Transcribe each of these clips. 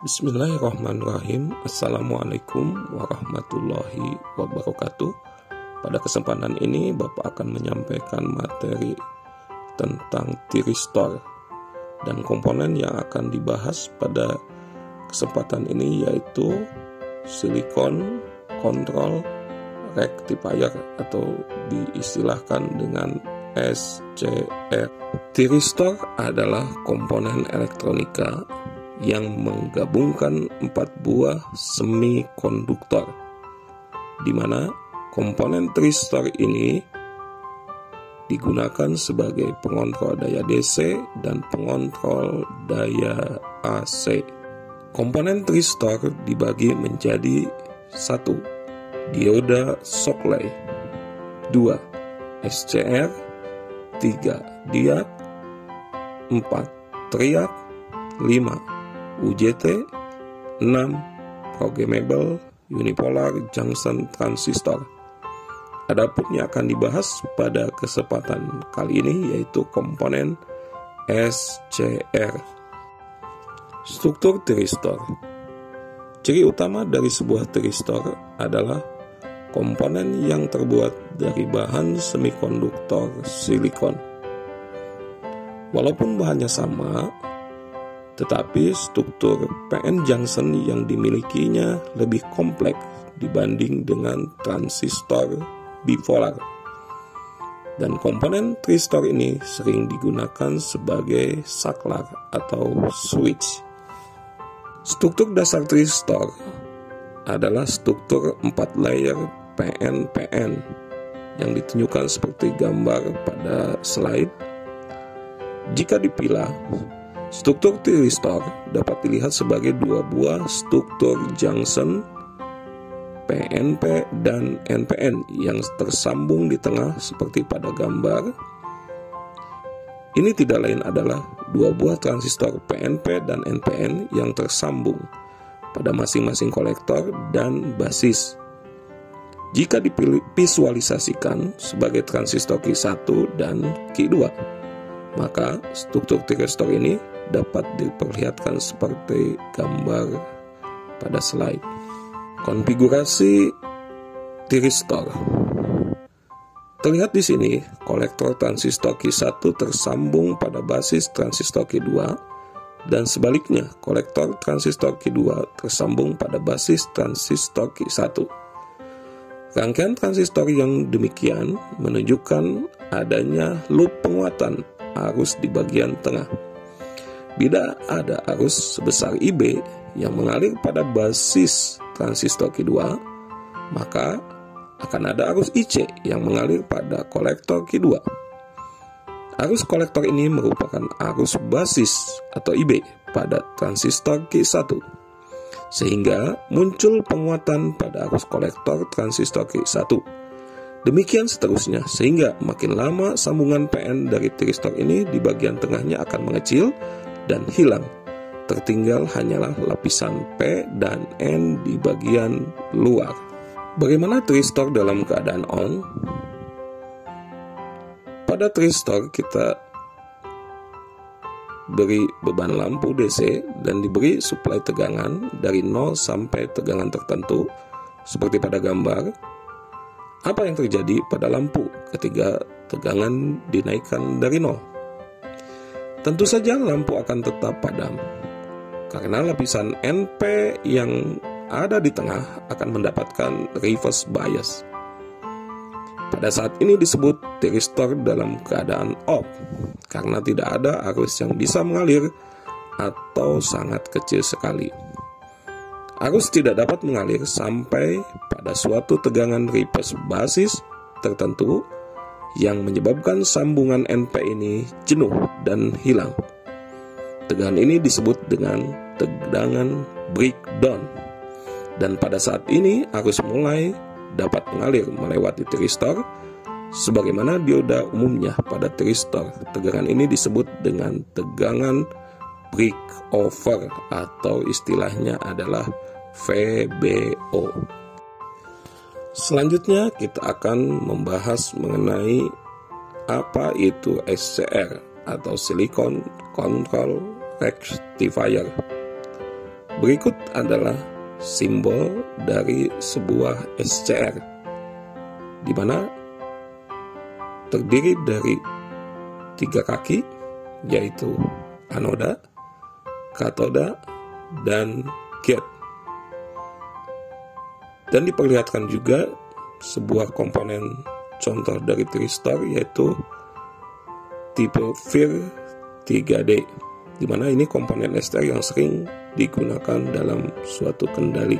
Bismillahirrahmanirrahim. Assalamualaikum warahmatullahi wabarakatuh. Pada kesempatan ini Bapak akan menyampaikan materi tentang tiristor, dan komponen yang akan dibahas pada kesempatan ini yaitu silikon control rectifier atau diistilahkan dengan SCR. Tiristor adalah komponen elektronika yang menggabungkan 4 buah semikonduktor, di mana komponen tiristor ini digunakan sebagai pengontrol daya DC dan pengontrol daya AC. Komponen tiristor dibagi menjadi 1. Dioda Shockley, 2. SCR, 3. Diode, 4. Triad, 5. UJT, 6. Programmable Unipolar Junction Transistor. Adapun yang akan dibahas pada kesempatan kali ini yaitu komponen SCR. Struktur tiristor. Ciri utama dari sebuah tiristor adalah komponen yang terbuat dari bahan semikonduktor silikon. Walaupun bahannya sama, tetapi struktur PN junction yang dimilikinya lebih kompleks dibanding dengan transistor bipolar. Dan komponen tiristor ini sering digunakan sebagai saklar atau switch. Struktur dasar tiristor adalah struktur 4 layer PN-PN yang ditunjukkan seperti gambar pada slide. Jika dipilah, struktur tiristor dapat dilihat sebagai 2 buah struktur junction PNP dan NPN yang tersambung di tengah seperti pada gambar. Ini tidak lain adalah 2 buah transistor PNP dan NPN yang tersambung pada masing-masing kolektor dan basis. Jika divisualisasikan sebagai transistor Q1 dan Q2, maka struktur tiristor ini dapat diperlihatkan seperti gambar pada slide. Konfigurasi tiristor. Terlihat di sini, kolektor transistor Q1 tersambung pada basis transistor Q2 dan sebaliknya, kolektor transistor Q2 tersambung pada basis transistor Q1. Rangkaian transistor yang demikian menunjukkan adanya loop penguatan arus di bagian tengah. Bila ada arus sebesar IB yang mengalir pada basis transistor Q2, maka akan ada arus IC yang mengalir pada kolektor Q2. Arus kolektor ini merupakan arus basis atau IB pada transistor Q1, sehingga muncul penguatan pada arus kolektor transistor Q1. Demikian seterusnya, sehingga makin lama sambungan PN dari tiristor ini di bagian tengahnya akan mengecil dan hilang. Tertinggal hanyalah lapisan P dan N di bagian luar. Bagaimana tiristor dalam keadaan on? Pada tiristor kita beri beban lampu DC dan diberi suplai tegangan dari 0 sampai tegangan tertentu seperti pada gambar. Apa yang terjadi pada lampu ketika tegangan dinaikkan dari 0? Tentu saja lampu akan tetap padam, karena lapisan NP yang ada di tengah akan mendapatkan reverse bias. Pada saat ini disebut tiristor dalam keadaan off, karena tidak ada arus yang bisa mengalir atau sangat kecil sekali. Arus tidak dapat mengalir sampai pada suatu tegangan reverse basis tertentu yang menyebabkan sambungan NP ini jenuh dan hilang. Tegangan ini disebut dengan tegangan breakdown. Dan pada saat ini arus mulai dapat mengalir melewati tiristor sebagaimana dioda umumnya pada tiristor. Tegangan ini disebut dengan tegangan breakover atau istilahnya adalah VBO. Selanjutnya kita akan membahas mengenai apa itu SCR atau Silicon Control Rectifier. Berikut adalah simbol dari sebuah SCR, di mana terdiri dari 3 kaki, yaitu anoda, katoda, dan gate. Dan diperlihatkan juga sebuah komponen contoh dari tristor, yaitu tipe VIR 3D, di mana ini komponen SCR yang sering digunakan dalam suatu kendali.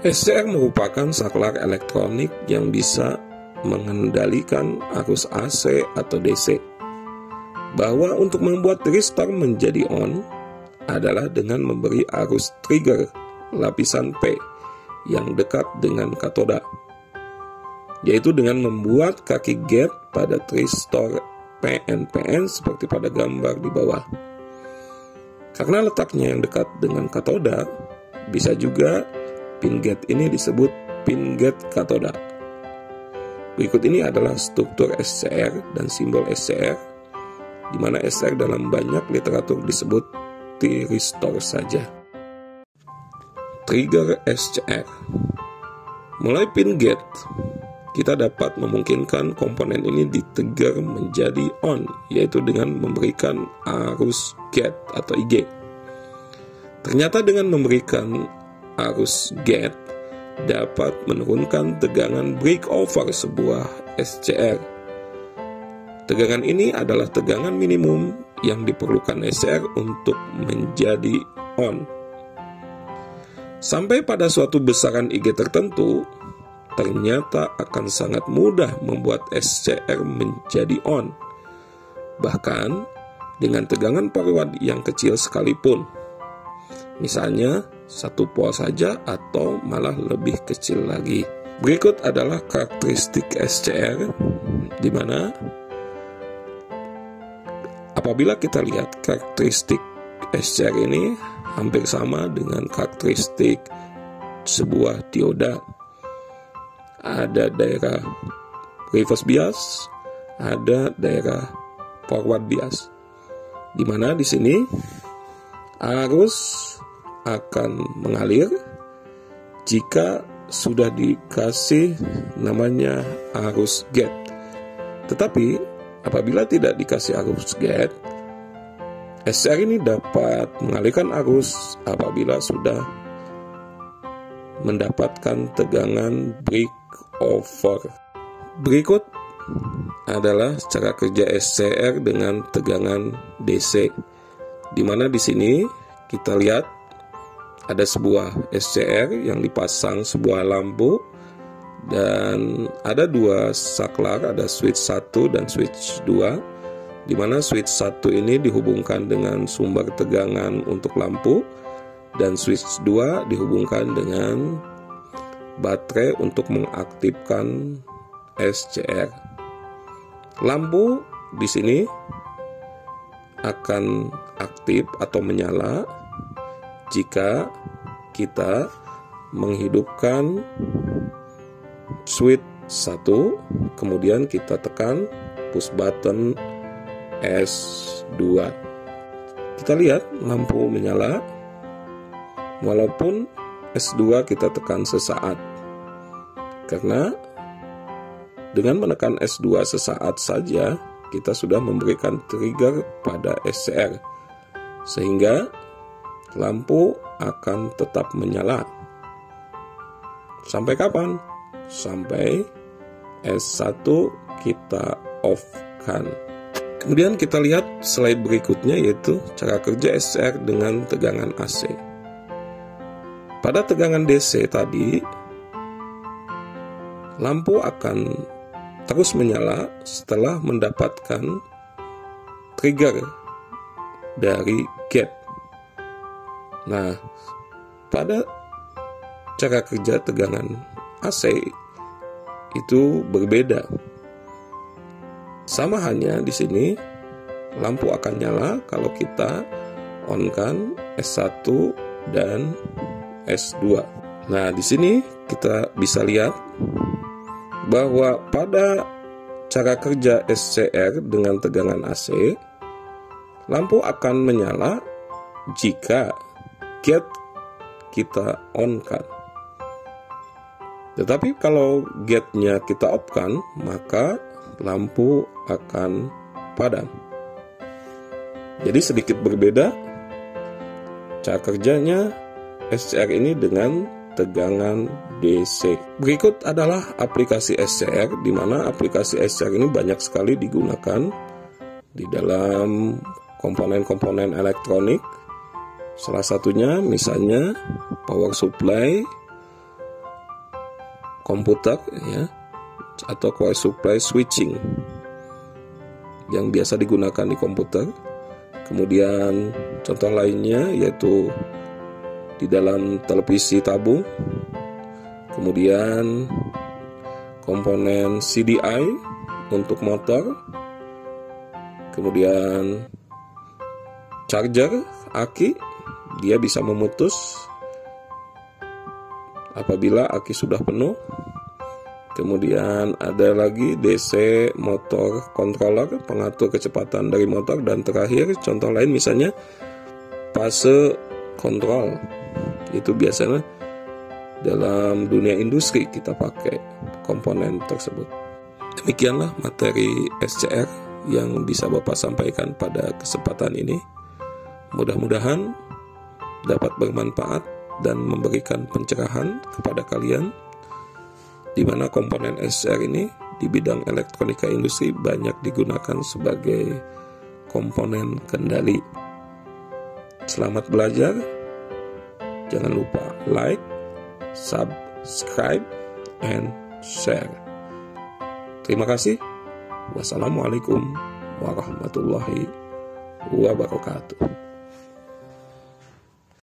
SCR merupakan saklar elektronik yang bisa mengendalikan arus AC atau DC. Bahwa untuk membuat tristor menjadi on adalah dengan memberi arus trigger lapisan P yang dekat dengan katoda, yaitu dengan membuat kaki gate pada tristor PNPN seperti pada gambar di bawah. Karena letaknya yang dekat dengan katoda, bisa juga pin gate ini disebut pin gate katoda. Berikut ini adalah struktur SCR dan simbol SCR, di mana SCR dalam banyak literatur disebut tiristor saja. Trigger SCR. Mulai pin gate, kita dapat memungkinkan komponen ini di-trigger menjadi on, yaitu dengan memberikan arus gate atau IG. Ternyata dengan memberikan arus gate dapat menurunkan tegangan breakover sebuah SCR. Tegangan ini adalah tegangan minimum yang diperlukan SCR untuk menjadi on. Sampai pada suatu besaran IG tertentu, ternyata akan sangat mudah membuat SCR menjadi on, bahkan dengan tegangan forward yang kecil sekalipun. Misalnya 1 volt saja atau malah lebih kecil lagi. Berikut adalah karakteristik SCR, di mana apabila kita lihat karakteristik SCR ini hampir sama dengan karakteristik sebuah dioda. Ada daerah reverse bias, ada daerah forward bias, di mana di sini arus akan mengalir jika sudah dikasih namanya arus gate. Tetapi apabila tidak dikasih arus gate, SCR ini dapat mengalirkan arus apabila sudah mendapatkan tegangan breakover. Berikut adalah cara kerja SCR dengan tegangan DC, di mana di sini kita lihat ada sebuah SCR yang dipasang sebuah lampu dan ada 2 saklar, ada switch 1 dan switch 2, di mana switch 1 ini dihubungkan dengan sumber tegangan untuk lampu dan switch 2 dihubungkan dengan baterai untuk mengaktifkan SCR. Lampu di sini akan aktif atau menyala jika kita menghidupkan switch 1, kemudian kita tekan push button S2. Kita lihat lampu menyala walaupun S2 kita tekan sesaat, karena dengan menekan S2 sesaat saja kita sudah memberikan trigger pada SCR, sehingga lampu akan tetap menyala. Sampai kapan? Sampai S1 kita off-kan. Kemudian kita lihat slide berikutnya, yaitu cara kerja SCR dengan tegangan AC. Pada tegangan DC tadi, lampu akan terus menyala setelah mendapatkan trigger dari gate. Nah, pada cara kerja tegangan AC itu berbeda. Sama hanya di sini lampu akan nyala kalau kita on-kan S1 dan S2. Nah, di sini kita bisa lihat bahwa pada cara kerja SCR dengan tegangan AC, lampu akan menyala jika gate kita on-kan. Tetapi kalau gate-nya kita off-kan, maka lampu akan padam. Jadi sedikit berbeda cara kerjanya SCR ini dengan tegangan DC. Berikut adalah aplikasi SCR, di mana aplikasi SCR ini banyak sekali digunakan di dalam komponen-komponen elektronik. Salah satunya misalnya power supply komputer, ya, atau power supply switching yang biasa digunakan di komputer. Kemudian contoh lainnya yaitu di dalam televisi tabung. Kemudian komponen CDI untuk motor. Kemudian charger aki, dia bisa memutus apabila aki sudah penuh. Kemudian ada lagi DC motor controller, pengatur kecepatan dari motor. Dan terakhir contoh lain misalnya fase control, itu biasanya dalam dunia industri kita pakai komponen tersebut. Demikianlah materi SCR yang bisa Bapak sampaikan pada kesempatan ini. Mudah-mudahan dapat bermanfaat dan memberikan pencerahan kepada kalian, di mana komponen SCR ini di bidang elektronika industri banyak digunakan sebagai komponen kendali. Selamat belajar. Jangan lupa like, subscribe, and share. Terima kasih. Wassalamualaikum warahmatullahi wabarakatuh.